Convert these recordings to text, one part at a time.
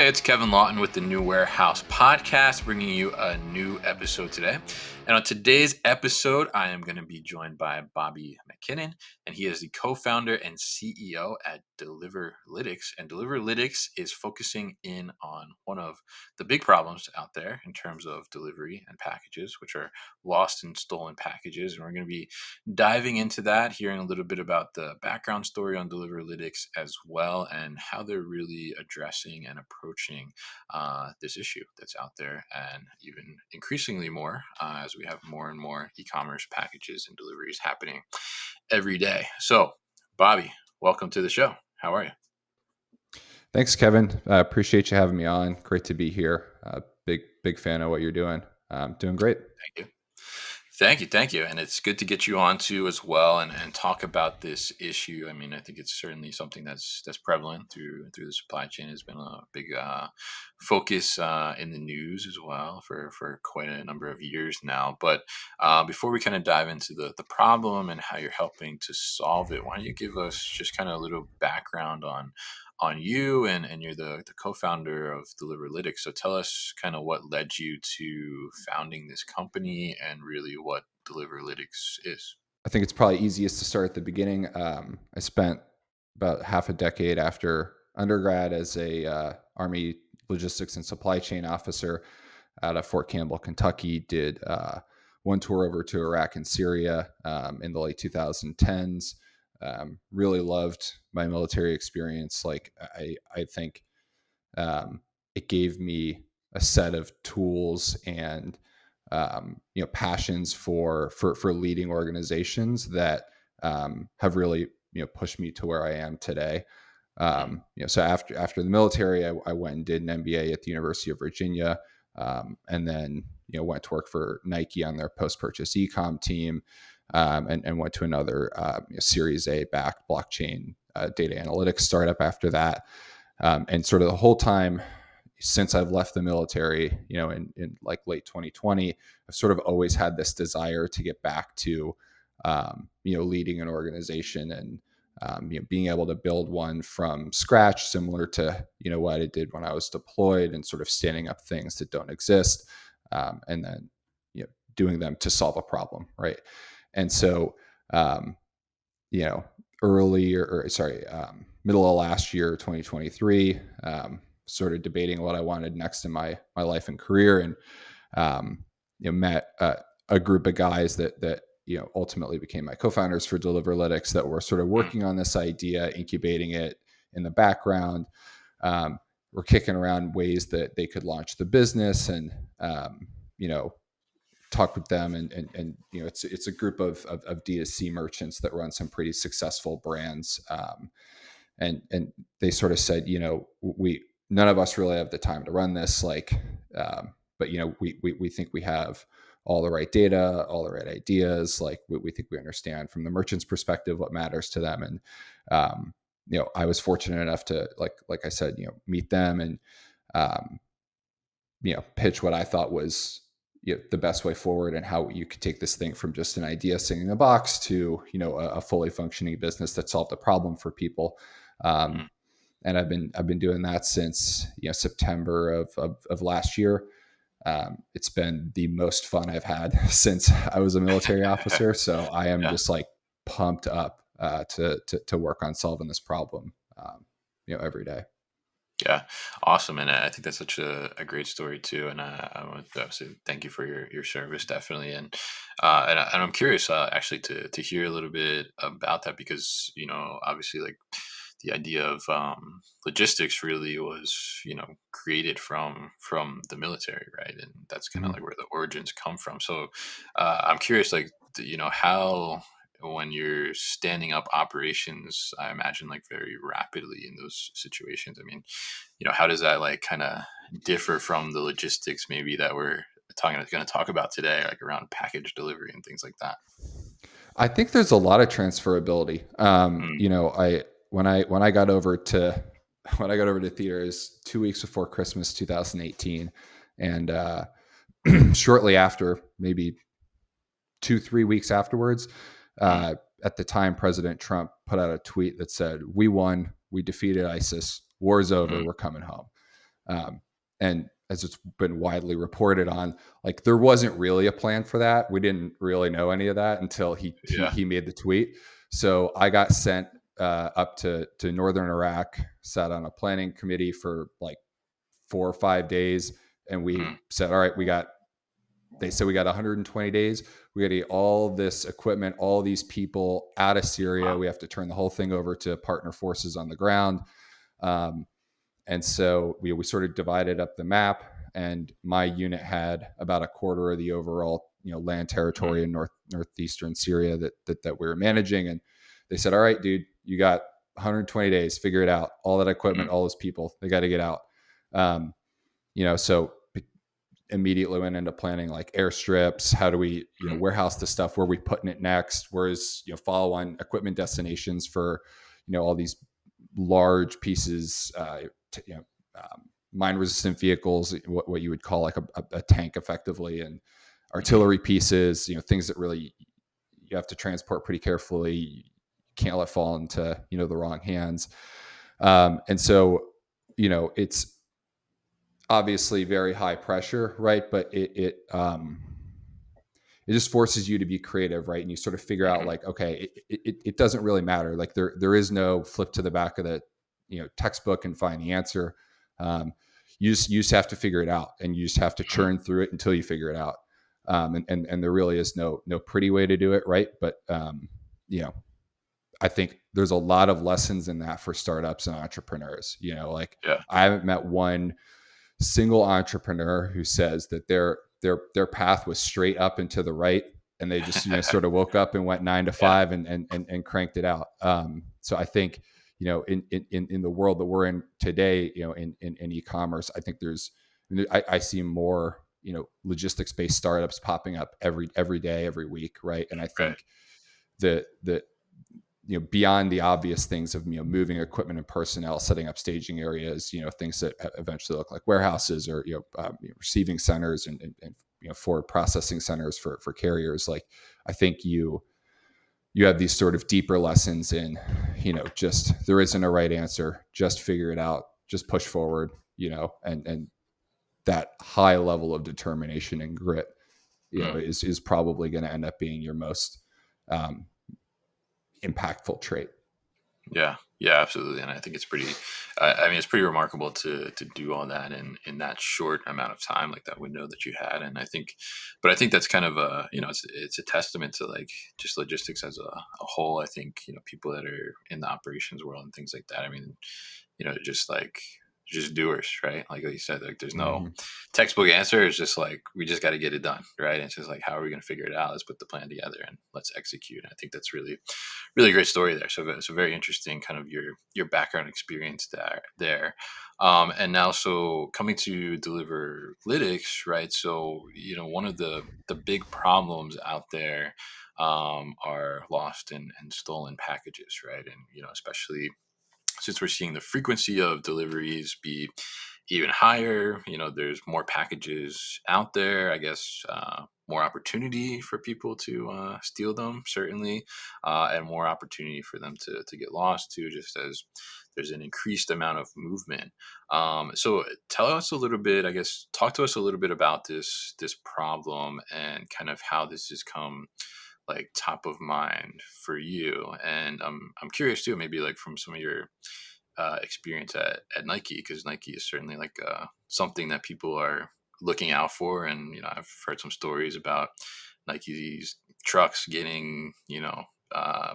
Hey, it's Kevin Lawton with the New Warehouse Podcast, bringing you a new episode today. And on today's episode, I am going to be joined by Bobby McKinnon, and he is the co-founder and CEO at Deliverlitics. And Deliverlitics is focusing in on one of the big problems out there in terms of delivery and packages, which are lost and stolen packages. And we're going to be diving into that, hearing a little bit about the background story on Deliverlitics as well, and how they're really addressing and approaching this issue that's out there, and even increasingly more as we have more and more e-commerce packages and deliveries happening every day. So, Bobby, welcome to the show. How are you? Thanks, Kevin. I appreciate you having me on. Great to be here. Big fan of what you're doing. Doing great. Thank you. Thank you. And it's good to get you on too as well, and talk about this issue. I mean, I think it's certainly something that's prevalent through the supply chain. Has been a big focus in the news as well for quite a number of years now. But before we kind of dive into the problem and how you're helping to solve it, why don't you give us just kind of a little background on you, and you're the co-founder of Deliverlitics. So tell us kind of what led you to founding this company and really what Deliverlitics is. I think it's probably easiest to start at the beginning. I spent about half a decade after undergrad as a Army logistics and supply chain officer out of Fort Campbell, Kentucky. Did one tour over to Iraq and Syria in the late 2010s. Really loved my military experience. I think it gave me a set of tools and passions for leading organizations that have really pushed me to where I am today. So after the military, I went and did an MBA at the University of Virginia, and then went to work for Nike on their post-purchase e-com team, and went to another Series A backed blockchain data analytics startup after that. And sort of the whole time since I've left the military, in like late 2020, I've sort of always had this desire to get back to, leading an organization and, being able to build one from scratch, similar to, what I did when I was deployed, and sort of standing up things that don't exist, and then, doing them to solve a problem. Right. And so, middle of last year, 2023, sort of debating what I wanted next in my life and career, and met a group of guys that ultimately became my co-founders for Deliverlitics, that were sort of working on this idea, incubating it in the background. We're kicking around ways that they could launch the business, and talk with them, and it's a group of D2C merchants that run some pretty successful brands, and they sort of said, we none of us really have the time to run this, but we think we have all the right data, all the right ideas. We think we understand from the merchant's perspective what matters to them. And I was fortunate enough to, like I said, meet them and pitch what I thought was the best way forward, and how you could take this thing from just an idea sitting in a box to a fully functioning business that solved a problem for people. And I've been doing that since September of last year. It's been the most fun I've had since I was a military officer. So I am just pumped up to work on solving this problem every day. Yeah, awesome, and I think that's such a great story too. And I want to say thank you for your service, definitely. And I'm curious actually to hear a little bit about that, because obviously, like, the idea of logistics really was created from the military, right? And that's kind of like where the origins come from. So I'm curious, like, how, when you're standing up operations, I imagine, like, very rapidly in those situations. I mean, how does that, like, kind of differ from the logistics maybe that we're going to talk about today, like around package delivery and things like that? I think there's a lot of transferability. When I got over to theaters 2 weeks before Christmas 2018, and shortly after, maybe 2-3 weeks afterwards, at the time, President Trump put out a tweet that said, "We won, we defeated ISIS, war's over, we're coming home." And as it's been widely reported on, like there wasn't really a plan for that. We didn't really know any of that until Yeah. he made the tweet. So I got sent up to northern Iraq, sat on a planning committee for like 4 or 5 days, and we Mm, said, all right, they said we got 120 days. We got to get all this equipment, all these people out of Syria. wow. We have to turn the whole thing over to partner forces on the ground. Um, and so we sort of divided up the map, and my unit had about a quarter of the overall, land Mm, territory in northeastern Syria that we were managing. And they said, all right, dude, you got 120 days, figure it out. All that equipment, mm, all those people, they got to get out. Um, so immediately went into planning like airstrips. How do we, mm, warehouse the stuff? Where are we putting it next? Whereas, follow on equipment destinations for, all these large pieces, mine resistant vehicles, what you would call like a tank effectively, and mhm, artillery pieces, things that really you have to transport pretty carefully. You can't let fall into, the wrong hands. And so, it's obviously very high pressure, right? But it just forces you to be creative, right? And you sort of figure out mhm, like, okay, it doesn't really matter. Like there is no flip to the back of the textbook and find the answer. Um, you just have to figure it out, and you just have to mhm. churn through it until you figure it out. And there really is no pretty way to do it, right? But you know, I think there's a lot of lessons in that for startups and entrepreneurs. Like Yeah. I haven't met one single entrepreneur who says that their path was straight up and to the right, and they just sort of woke up and went nine to Yeah. five and cranked it out. So I think in the world that we're in today, in e-commerce, I think I see more logistics based startups popping up every day, every week, right? And I Right. think the beyond the obvious things of moving equipment and personnel, setting up staging areas, things that eventually look like warehouses or receiving centers and forward processing centers for carriers. Like I think you have these sort of deeper lessons in just there isn't a right answer, just figure it out, just push forward, and that high level of determination and grit Mm. is probably going to end up being your most um, impactful trait. Yeah, yeah, absolutely, and I think it's pretty. I mean, it's pretty remarkable to do all that in that short amount of time, like that window that you had. And I think, but I think that's kind of a it's a testament to like just logistics as a whole. I think people that are in the operations world and things like that. I mean, just like just doers, right? Like you said, like there's no Mm-hmm. textbook answer. It's just like we just got to get it done, right? And it's just like how are we going to figure it out? Let's put the plan together and let's execute. And I think that's really great story there. So very interesting, kind of your background experience there. And now, so coming to Deliverlitics, right? So one of the big problems out there are lost and stolen packages, right? And especially since we're seeing the frequency of deliveries be even higher, there's more packages out there. I guess more opportunity for people to steal them, certainly, and more opportunity for them to get lost too, just as there's an increased amount of movement. So tell us a little bit, I guess, talk to us a little bit about this problem and kind of how this has come like top of mind for you. And I'm curious too, maybe like from some of your experience at Nike, because Nike is certainly like something that people are looking out for. And I've heard some stories about Nike's trucks getting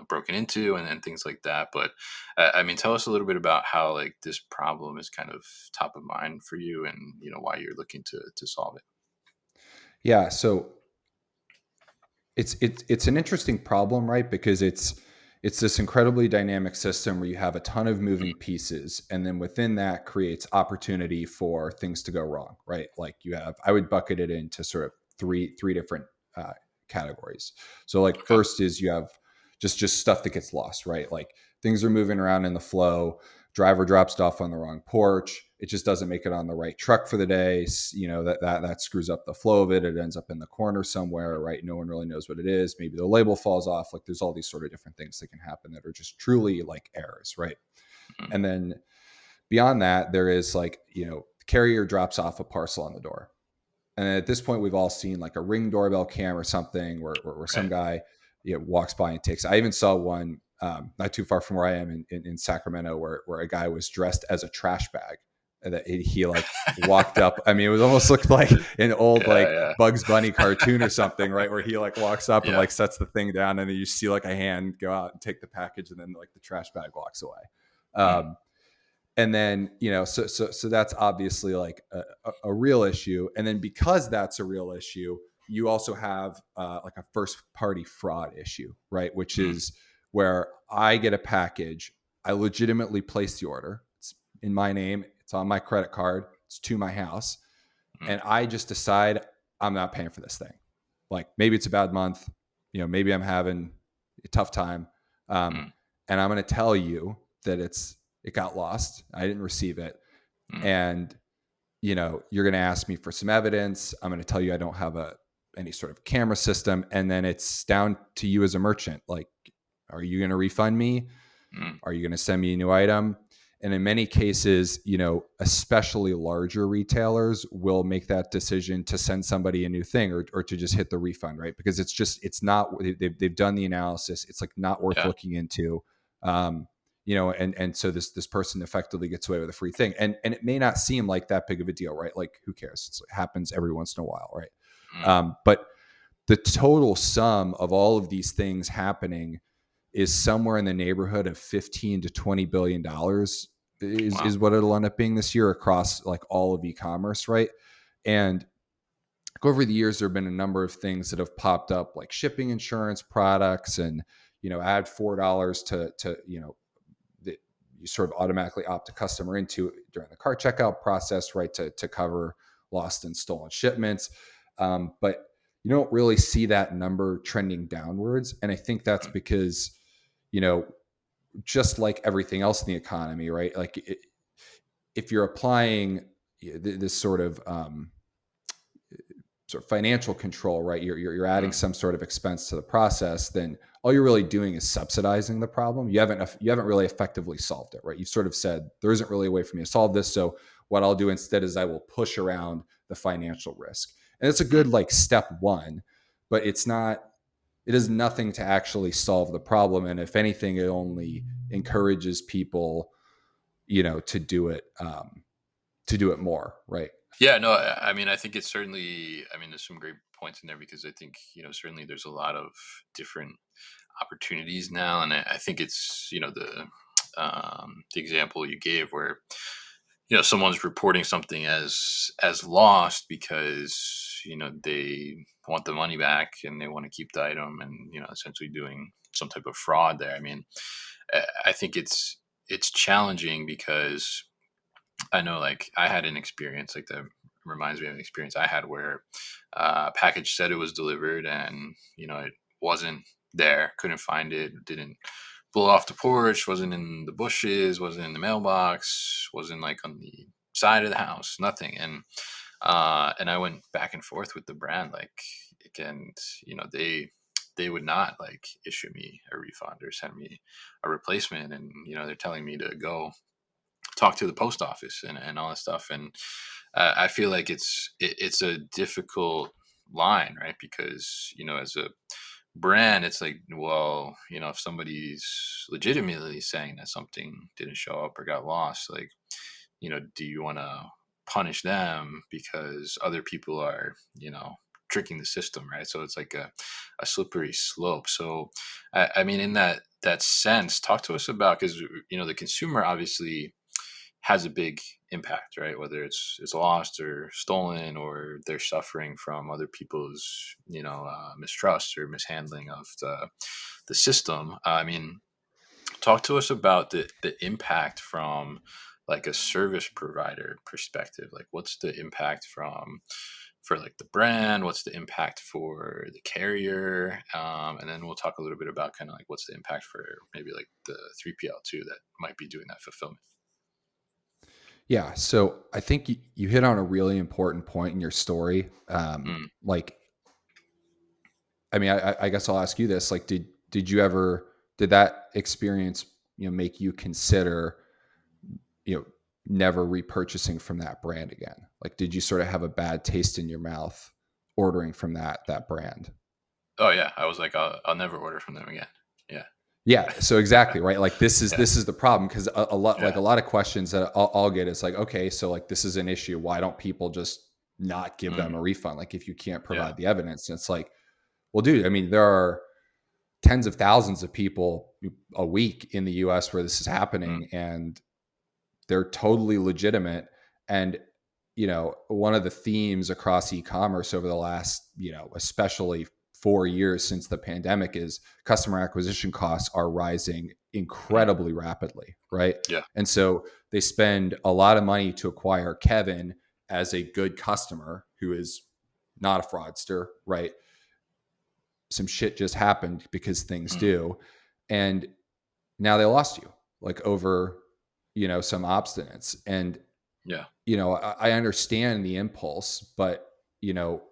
broken into and things like that. But I mean, tell us a little bit about how like this problem is kind of top of mind for you, and why you're looking to solve it. Yeah, so it's an interesting problem, right? Because it's this incredibly dynamic system where you have a ton of moving pieces, and then within that creates opportunity for things to go wrong, right? Like I would bucket it into sort of three different uh, categories. So like Okay. first is you have just stuff that gets lost, right? Like things are moving around in the flow, driver drops stuff on the wrong porch, it just doesn't make it on the right truck for the day. That screws up the flow of it. It ends up in the corner somewhere, right? No one really knows what it is. Maybe the label falls off. Like there's all these sort of different things that can happen that are just truly like errors, right? Mhm. And then beyond that, there is like carrier drops off a parcel on the door. And at this point, we've all seen like a Ring doorbell cam or something where some Right. guy walks by and takes. I even saw one not too far from where I am in Sacramento where a guy was dressed as a trash bag. And that he like walked up. I mean, it was almost looked like an old like Yeah. Bugs Bunny cartoon or something, right? Where he like walks up and Yeah. like sets the thing down, and then you see like a hand go out and take the package, and then like the trash bag walks away. Mm, And then so that's obviously like a real issue. And then because that's a real issue, you also have like a first party fraud issue, right? Which mm, is where I get a package, I legitimately place the order, it's in my name, it's on my credit card, it's to my house, mm, and I just decide I'm not paying for this thing. Like maybe it's a bad month, maybe I'm having a tough time, um, mm, and I'm going to tell you that it got lost, I didn't receive it, mm. and you're going to ask me for some evidence. I'm going to tell you I don't have any sort of camera system, and then it's down to you as a merchant. Like, are you going to refund me? Mm, Are you going to send me a new item? And in many cases, especially larger retailers will make that decision to send somebody a new thing or to just hit the refund, right? Because it's not, they've done the analysis. It's like not worth yeah. looking into. And so this person effectively gets away with a free thing. And it may not seem like that big of a deal, right? Like who cares? It happens every once in a while, right? Mm, But the total sum of all of these things happening is somewhere in the neighborhood of 15 to 20 billion dollars wow. is what it'll end up being this year across like all of e-commerce, right? And over the years there have been a number of things that have popped up, like shipping insurance products, and add $4 to that you sort of automatically opt a customer into during the cart checkout process, right, to cover lost and stolen shipments. But you don't really see that number trending downwards. And I think that's Mm, because, you know, just like everything else in the economy, right? Like if you're applying this sort of financial control, right? You're adding mm, some sort of expense to the process, then all you're really doing is subsidizing the problem. You haven't really effectively solved it, right? You've sort of said there isn't really a way for me to solve this, so what I'll do instead is I will push around the financial risk, and it's a mm. good like step one, but it's not. It is nothing to actually solve the problem, and if anything, it only encourages people, to do it more, right? Yeah, no, I mean, I think it's certainly, I mean, there's some great points in there because I think, certainly there's a lot of different opportunities now. And I think it's, the example you gave where, someone's reporting something as lost because, they want the money back and they want to keep the item and, essentially doing some type of fraud there. I mean, I think it's challenging because I know, like, I had an experience like that reminds me of an experience I had where a package said it was delivered and, it wasn't there, couldn't find it, didn't blow off the porch, wasn't in the bushes, wasn't in the mailbox, wasn't like on the side of the house, nothing. And I went back and forth with the brand, like, and, they would not like issue me a refund or send me a replacement. And, they're telling me to go talk to the post office and all that stuff. And I feel like it's a difficult line, right? Because as a brand, it's like, well, if somebody's legitimately saying that something didn't show up or got lost, like, do you want to punish them because other people are, tricking the system, right? So it's like a slippery slope. So I mean, in that sense, talk to us about, because the consumer obviously has a big impact, right? Whether it's lost or stolen, or they're suffering from other people's, mistrust or mishandling of the system. I mean, talk to us about the impact from like a service provider perspective. Like, what's the impact for like the brand? What's the impact for the carrier? And then we'll talk a little bit about kind of like what's the impact for maybe like the 3PL too that might be doing that fulfillment. Yeah. So I think you hit on a really important point in your story. Mm. Like, I mean, I guess I'll ask you this: like, did that experience, make you consider, you know, never repurchasing from that brand again? Like, did you sort of have a bad taste in your mouth ordering from that brand? Oh yeah, I was like, I'll never order from them again. Yeah, Yeah. So exactly, right. Like this is yeah, this is the problem, because yeah, a lot of questions that I'll get is like, okay, so like this is an issue. Why don't people just not give them a mm, refund? Like if you can't yeah, provide the evidence, and it's like, well, dude, I mean, there are tens of thousands of people a week in the U.S. where this is mm, happening, and they're totally legitimate. And one of the themes across e-commerce over the last, especially 4 years since the pandemic, is customer acquisition costs are rising mm, incredibly rapidly, right? yeah, And so they spend a lot of money to acquire Kevin as a good customer who is not a fraudster, right? Some shit just happened, because things mm, do. And now they lost you, like over, some obstinance. And yeah, I understand the impulse, but you know,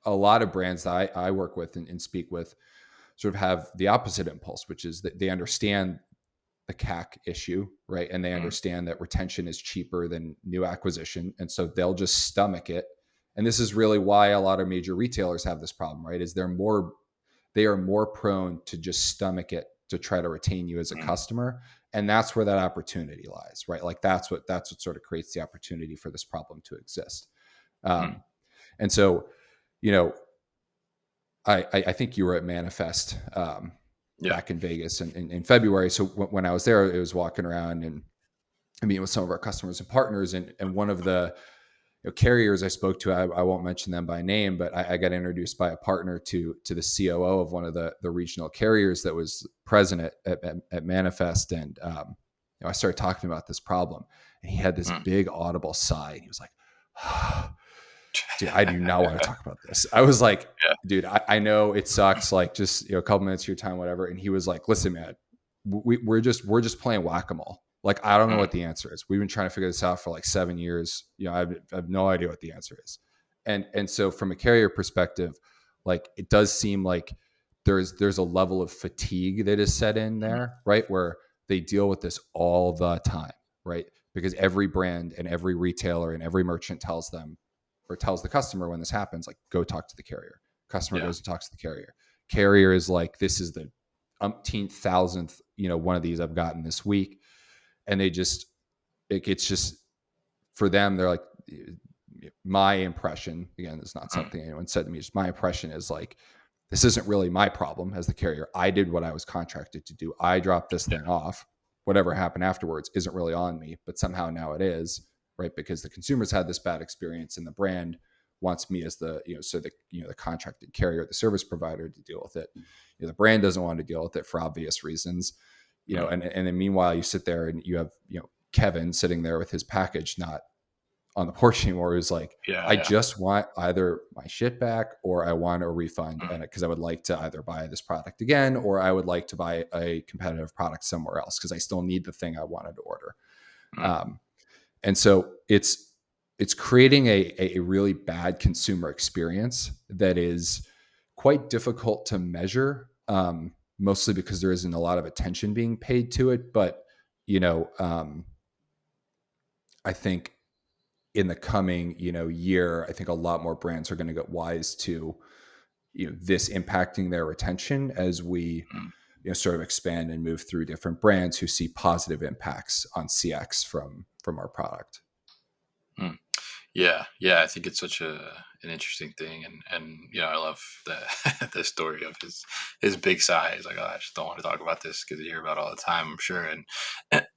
a lot of brands that I work with and speak with sort of have the opposite impulse, which is that they understand the CAC issue, right? And they mm, understand that retention is cheaper than new acquisition. And so they'll just stomach it. And this is really why a lot of major retailers have this problem, right? Is they are more prone to just stomach it to try to retain you as a mm, customer. And that's where that opportunity lies, right? Like that's what sort of creates the opportunity for this problem to exist. mm, um, and so, you know I think you were at Manifest, yeah, back in Vegas in February. So when I was there, it was walking around and meeting with some of our customers and partners, and one of the carriers I spoke to, I won't mention them by name, but I got introduced by a partner to the COO of one of the regional carriers that was present at Manifest. And I started talking about this problem, and he had this mm, big audible sigh, and he was like, dude, I do not want to talk about this. I was like, yeah, dude, I know it sucks. Like, just a couple minutes of your time, whatever. And he was like, listen, man, we're just playing whack-a-mole. Like, I don't know mm, what the answer is. We've been trying to figure this out for like 7 years. I have no idea what the answer is. And so from a carrier perspective, like, it does seem like there's a level of fatigue that is set in mm, there, right? Where they deal with this all the time, right? Because every brand and every retailer and every merchant tells them, or tells the customer when this happens, like, go talk to the carrier. Customer yeah, goes and talks to the carrier. Carrier is like, this is the umpteenth thousandth, one of these I've gotten this week. And it's just, for them, they're like, my impression, again, it's not mm, something anyone said to me, just my impression is like, this isn't really my problem as the carrier. I did what I was contracted to do. I dropped this yeah, thing off. Whatever happened afterwards isn't really on me, but somehow now it is, right? Because the consumers had this bad experience, and the brand wants me as the contracted carrier, the service provider, to deal with it. The brand doesn't want to deal with it for obvious reasons. mm, And then meanwhile, you sit there and you have, Kevin sitting there with his package not on the porch anymore, who's like, yeah, I yeah, just want either my shit back, or I want a refund, mm, and because I would like to either buy this product again, or I would like to buy a competitive product somewhere else, because I still need the thing I wanted to order. mm, Um, and so it's creating a really bad consumer experience that is quite difficult to measure, mostly because there isn't a lot of attention being paid to it. But I think in the coming year, I think a lot more brands are going to get wise to this impacting their retention, as we mm, sort of expand and move through different brands who see positive impacts on CX from our product. mm. Yeah, yeah. I think it's such an interesting thing, and I love the the story of his big size. Like, oh, I just don't want to talk about this because you hear about it all the time, I'm sure. And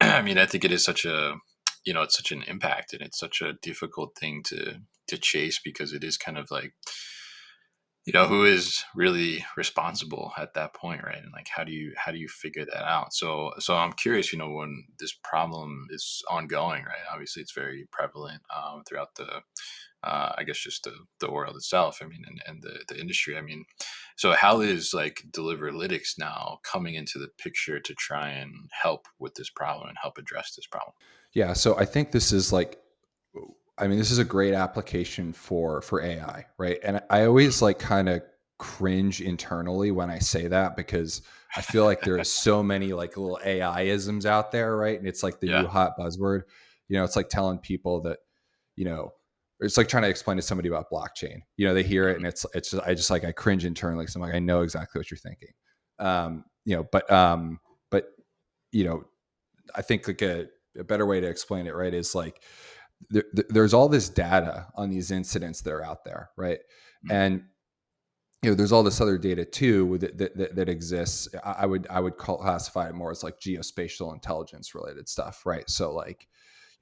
I mean, I think it is such a it's such an impact, and it's such a difficult thing to chase, because it is kind of like, who is really responsible at that point, right? And like, how do you figure that out? So I'm curious, when this problem is ongoing, right? Obviously, it's very prevalent throughout the I guess just the world itself. I mean, and the industry. I mean, so how is like Deliverlitics now coming into the picture to try and help with this problem and help address this problem? Yeah, so I think this is like, I mean, this is a great application for AI, right? And I Mm. always like kind of cringe internally when I say that, because I feel like there's so many like little AI isms out there, right? And it's like the Yeah. new hot buzzword. It's like telling people that, it's like trying to explain to somebody about blockchain. They hear it Mm, and it's just, I cringe internally. So I'm like, I know exactly what you're thinking. But I think like a better way to explain it, right, is like there's all this data on these incidents that are out there, right? mm, And there's all this other data too that exists. I would classify it more as like geospatial intelligence related stuff, right? So like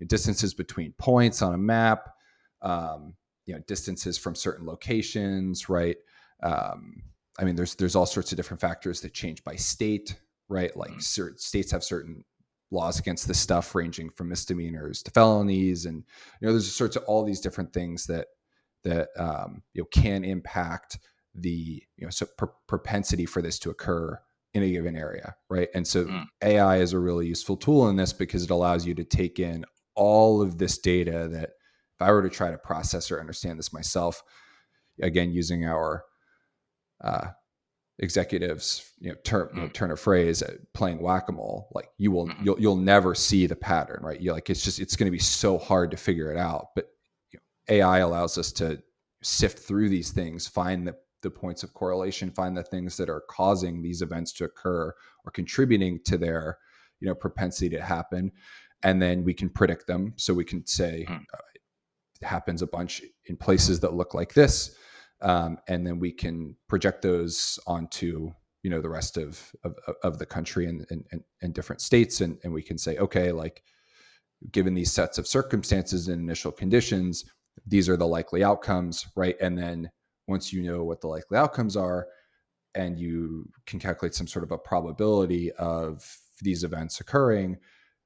distances between points on a map, distances from certain locations, right? Um, I mean, there's all sorts of different factors that change by state, right? Like mm, certain states have certain laws against this stuff, ranging from misdemeanors to felonies, and there's sorts of all these different things that can impact the propensity for this to occur in a given area, right? And so mm, AI is a really useful tool in this because it allows you to take in all of this data that if I were to try to process or understand this myself, again using our uh, executives mm, turn a phrase playing whack-a-mole, like mhm, you'll never see the pattern, right? You like it's going to be so hard to figure it out, but AI allows us to sift through these things, find the points of correlation, find the things that are causing these events to occur or contributing to their propensity to happen, and then we can predict them. So we can say mm, it happens a bunch in places that look like this, and then we can project those onto the rest of the country and different states, and we can say, okay, like given these sets of circumstances and initial conditions, these are the likely outcomes, right? And then once you know what the likely outcomes are, and you can calculate some sort of a probability of these events occurring,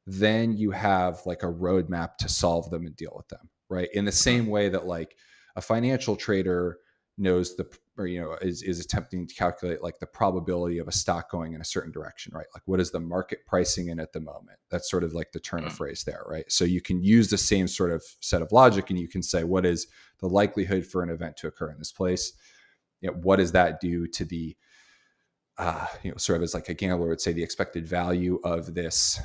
then you have like a roadmap to solve them and deal with them, right? In the mm, same way that like a financial trader knows or is attempting to calculate like the probability of a stock going in a certain direction, right? Like what is the market pricing in at the moment? That's sort of like the turn of mm, phrase there, right? So you can use the same sort of set of logic and you can say, what is the likelihood for an event to occur in this place? What does that do to the sort of as like a gambler would say, the expected value of this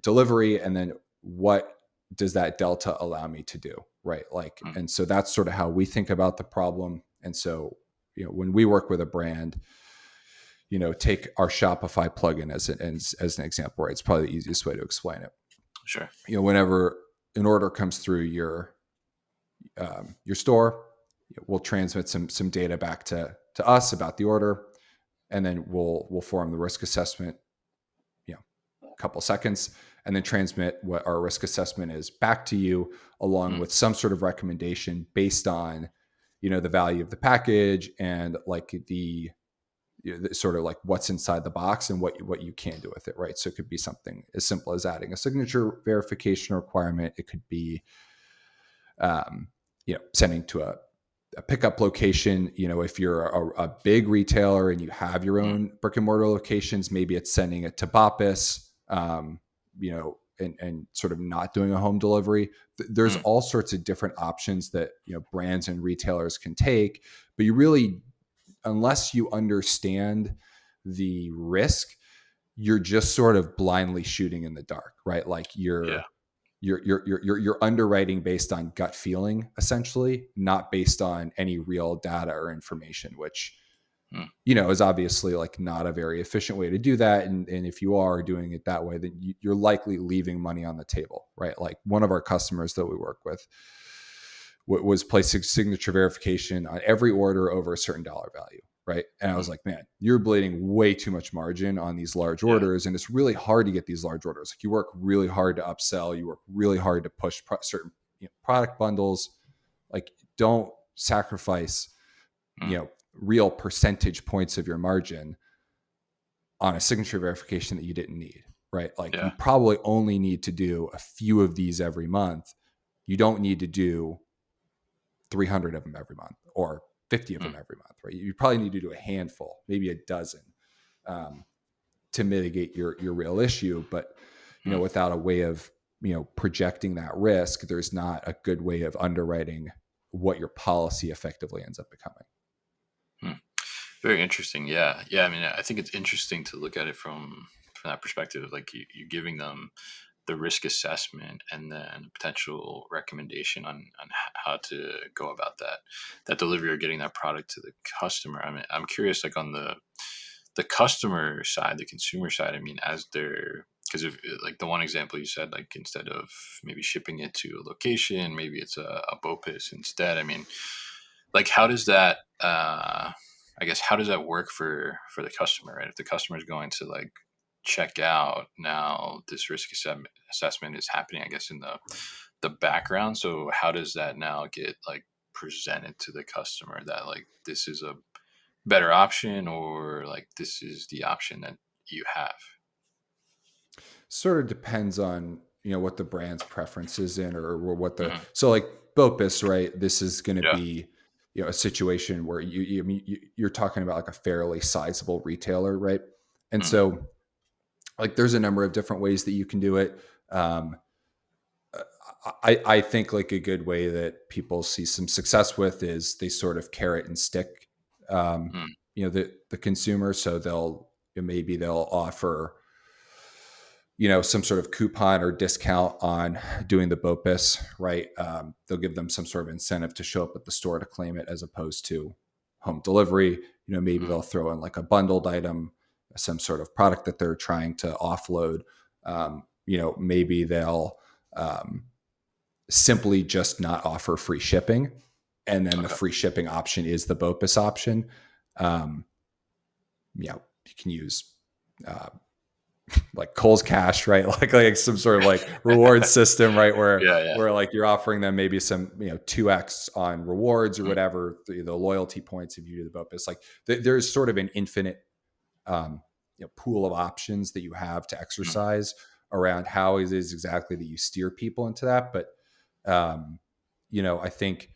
delivery, and then what does that delta allow me to do, right? Like, mm, and so that's sort of how we think about the problem. And so, when we work with a brand, take our Shopify plugin as an example, right? It's probably the easiest way to explain it. sure. Whenever an order comes through your store, we'll transmit some data back to us about the order, and then we'll form the risk assessment, a couple seconds, and then transmit what our risk assessment is back to you, along Mm, with some sort of recommendation based on the value of the package and like the sort of like what's inside the box and what you can do with it, right? So it could be something as simple as adding a signature verification requirement. It could be sending to a pickup location. If you're a big retailer and you have your mm, own brick and mortar locations, maybe it's sending it to Bopis, and sort of not doing a home delivery. There's mm, all sorts of different options that brands and retailers can take, but you really, unless you understand the risk, you're just sort of blindly shooting in the dark, right? Like yeah. you're underwriting based on gut feeling, essentially, not based on any real data or information, which Mm, is obviously like not a very efficient way to do that. And if you are doing it that way, then you're likely leaving money on the table, right? Like one of our customers that we work with was placing signature verification on every order over a certain dollar value, right? And I was mm, like, man, you're bleeding way too much margin on these large yeah. orders, and it's really hard to get these large orders. Like you work really hard to upsell, you work really hard to push certain product bundles. Like don't sacrifice Mm, real percentage points of your margin on a signature verification that you didn't need, right? Like you yeah. probably only need to do a few of these every month. You don't need to do 300 of them every month or 50 of them Mm, every month, right? You probably need to do a handful, maybe a dozen, um, to mitigate your real issue. But mm, without a way of projecting that risk, there's not a good way of underwriting what your policy effectively ends up becoming. mm. Very interesting. Yeah. Yeah. I mean, I think it's interesting to look at it from that perspective. Like you're giving them the risk assessment and then potential recommendation on how to go about that delivery or getting that product to the customer. I mean, I'm curious, like on the customer side, the consumer side. I mean, as they're because if like the one example you said, like instead of maybe shipping it to a location, maybe it's a BOPIS instead. I mean, like how does that I guess how does that work for the customer, right? If the customer is going to like check out, now this assessment is happening, I guess, in the background. So how does that now get like presented to the customer that like this is a better option, or like this is the option that you have? Sort of depends on, what the brand's preference is in, or what the, Hmm. so like BOPIS, right? This is going to Yeah. be, a situation where I mean, you're talking about like a fairly sizable retailer, right? And Hmm. so like there's a number of different ways that you can do it. Um, I think like a good way that people see some success with is they sort of carrot and stick, um, Hmm. the consumer. So maybe they'll offer, some sort of coupon or discount on doing the BOPIS, right? They'll give them some sort of incentive to show up at the store to claim it as opposed to home delivery. Maybe Hmm. they'll throw in like a bundled item, some sort of product that they're trying to offload. Maybe they'll simply just not offer free shipping. And then the Okay. free shipping option is the BOPIS option. Um, you can use uh, like Kohl's Cash, right? Like some sort of like reward system, right? Where Yeah. Yeah. where like you're offering them maybe some 2x on rewards or Hmm. whatever, the loyalty points if you do the BOPIS. Like there's sort of an infinite um, pool of options that you have to Hmm. exercise around how it is exactly that you steer people into that. But um, I think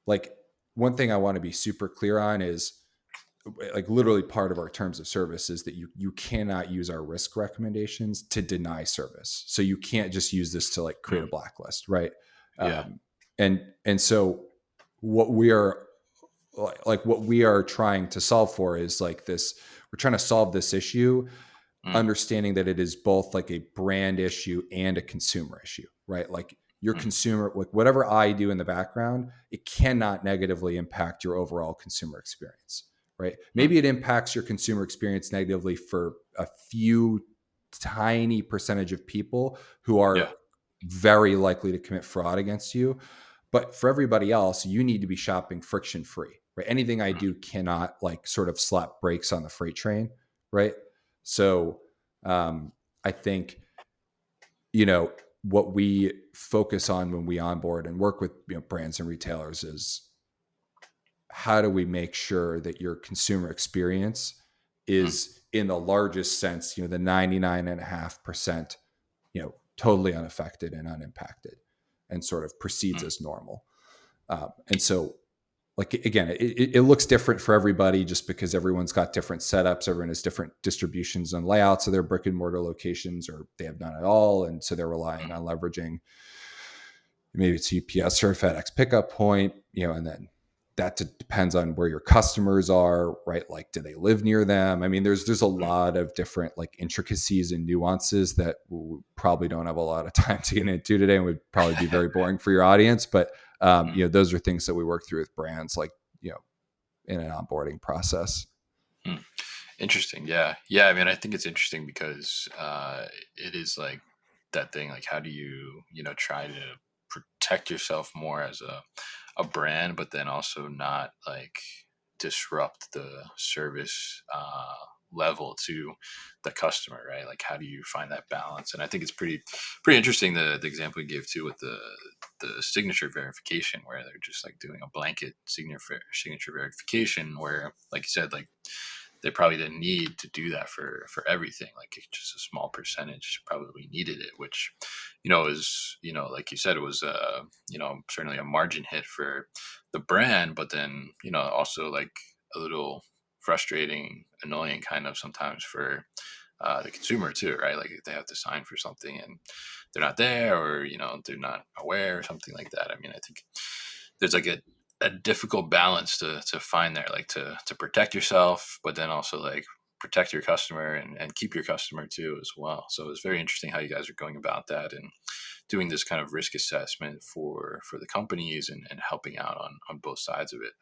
like one thing I want to be super clear on is like literally part of our terms of service is that you cannot use our risk recommendations to deny service. So you can't just use this to like create a Hmm. blacklist, right? Yeah. Um, and so what we are like what we are trying to solve for is like this. We're trying to solve this issue, Hmm. understanding that it is both like a brand issue and a consumer issue, right? Like your Hmm. consumer, like whatever I do in the background, it cannot negatively impact your overall consumer experience, right? Hmm. Maybe it impacts your consumer experience negatively for a few tiny percentage of people who are Yeah. very likely to commit fraud against you. But for everybody else, you need to be shopping friction free, right? Anything I Hmm. do cannot like sort of slap brakes on the freight train, right? So um, I think what we focus on when we onboard and work with brands and retailers is how do we make sure that your consumer experience Hmm. is in the largest sense, the 99.5%, totally unaffected and unimpacted and sort of proceeds Hmm. as normal. And so like again, it looks different for everybody just because everyone's got different setups. Everyone has different distributions and layouts of their brick and mortar locations, or they have none at all. And so they're relying Hmm. on leveraging maybe it's UPS or a FedEx pickup point, and then that depends on where your customers are, right? Like, do they live near them? I mean, there's a Hmm. lot of different like intricacies and nuances that we probably don't have a lot of time to get into today, and would probably be very boring for your audience. But Hmm. those are things that we work through with brands, like in an onboarding process. Hmm. Interesting. Yeah. Yeah. I mean, I think it's interesting because it is like that thing. Like, how do you, try to protect yourself more as a brand, but then also not like disrupt the service level to the customer, right? Like, how do you find that balance? And I think it's pretty interesting the example you gave too with the signature verification, where they're just like doing a blanket signature verification, where, like you said, like they probably didn't need to do that for everything. Like just a small percentage probably needed it, which is like you said, it was certainly a margin hit for the brand, but then also like a little frustrating, annoying kind of sometimes for the consumer too, right? Like if they have to sign for something and they're not there, or they're not aware or something like that. I mean, I think there's like a difficult balance to find there, like to protect yourself, but then also like protect your customer and keep your customer too as well. So it's very interesting how you guys are going about that and doing this kind of risk assessment for the companies and helping out on both sides of it.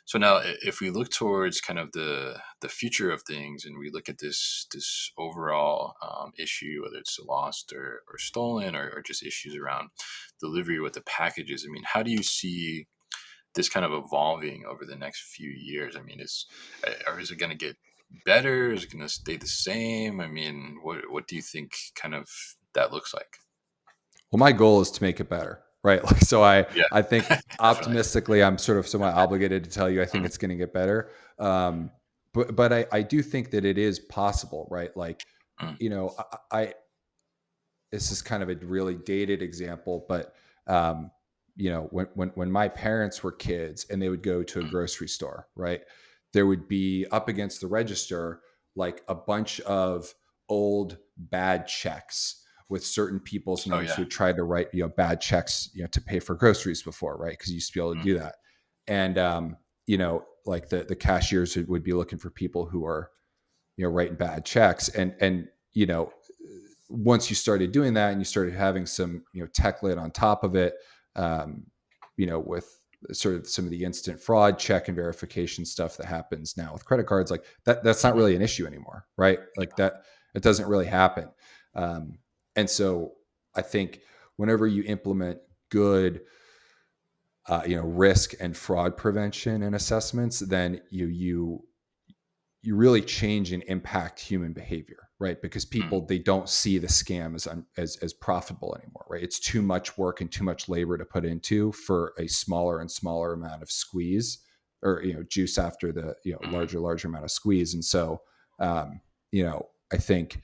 So now, if we look towards kind of the future of things, and we look at this overall issue, whether it's lost or stolen, or just issues around delivery with the packages, I mean, how do you see this kind of evolving over the next few years? I mean, or is it going to get better? Is it going to stay the same? I mean, what do you think kind of that looks like? Well, my goal is to make it better, right? Like, so Yeah, I think definitely. optimistically, I'm sort of somewhat obligated to tell you I think Mhm, it's going to get better. But I do think that it is possible, right? Like, mhm, you know, I this is kind of a really dated example, but um, you know, when my parents were kids and they would go to a mhm. grocery store, right? There would be up against the register like a bunch of old bad checks with certain people's Oh names yeah. who had tried to write, bad checks, to pay for groceries before, right? Because you used to be able to Mm, do that. And like the cashiers would be looking for people who are, writing bad checks. And once you started doing that and you started having some, tech lit on top of it, um, with sort of some of the instant fraud check and verification stuff that happens now with credit cards, like that's not mhm, really an issue anymore, right? Like that, it doesn't really happen. Um, and so I think whenever you implement good, risk and fraud prevention and assessments, then you really change and impact human behavior, right? Because mm, people, they don't see the scam as profitable anymore, right? It's too much work and too much labor to put into for a smaller and smaller amount of squeeze, or juice after the mhm, larger amount of squeeze. And so I think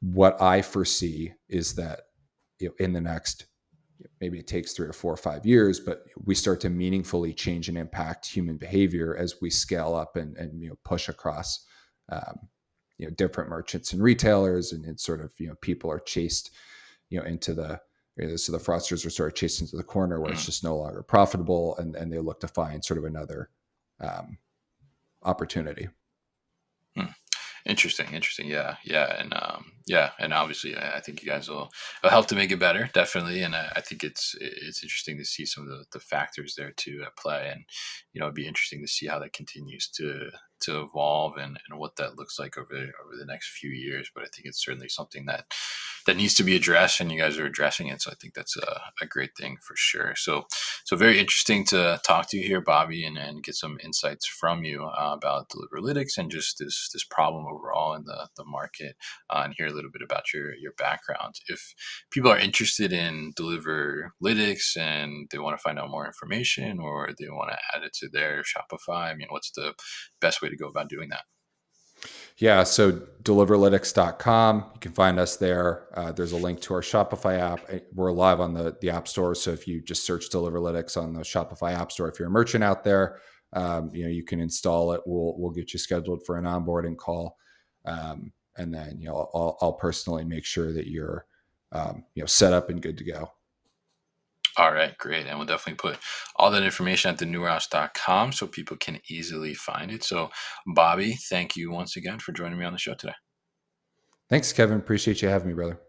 what I foresee is that in the next, maybe it takes 3 or 4 or 5 years, but we start to meaningfully change and impact human behavior as we scale up and push across um, different merchants and retailers, and it's sort of people are chased into the so the fraudsters are sort of chased into the corner where it's mm, just no longer profitable, and they look to find sort of another um, opportunity. mm. Interesting. Yeah, and obviously, I think you guys will help to make it better, definitely. And I think it's interesting to see some of the factors there too at play, and it'd be interesting to see how that continues to evolve and what that looks like over the next few years. But I think it's certainly something that needs to be addressed, and you guys are addressing it. So I think that's a great thing for sure. So very interesting to talk to you here, Bobby, and get some insights from you about Deliverlitics and just this problem overall in the market, and hear a little bit about your background. If people are interested in Deliverlitics and they want to find out more information, or they want to add it to their Shopify, I mean, what's the best way to go about doing that? Yeah, so deliverlitics.com. You can find us there. There's a link to our Shopify app. We're live on the App Store. So if you just search Deliverlitics on the Shopify App Store, if you're a merchant out there, you can install it. We'll get you scheduled for an onboarding call, and then I'll personally make sure that you're set up and good to go. All right, great. And we'll definitely put all that information at thenewhouse.com so people can easily find it. So, Bobby, thank you once again for joining me on the show today. Thanks, Kevin. Appreciate you having me, brother.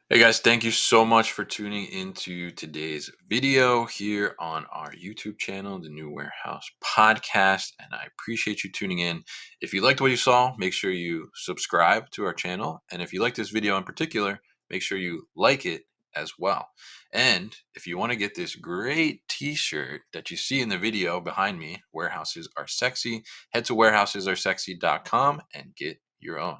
Hey guys, thank you so much for tuning into today's video here on our YouTube channel, The New Warehouse Podcast, and I appreciate you tuning in. If you liked what you saw, make sure you subscribe to our channel, and if you like this video in particular, make sure you like it as well. And if you want to get this great t-shirt that you see in the video behind me, Warehouses Are Sexy, head to warehousesAreSexy.com and get your own.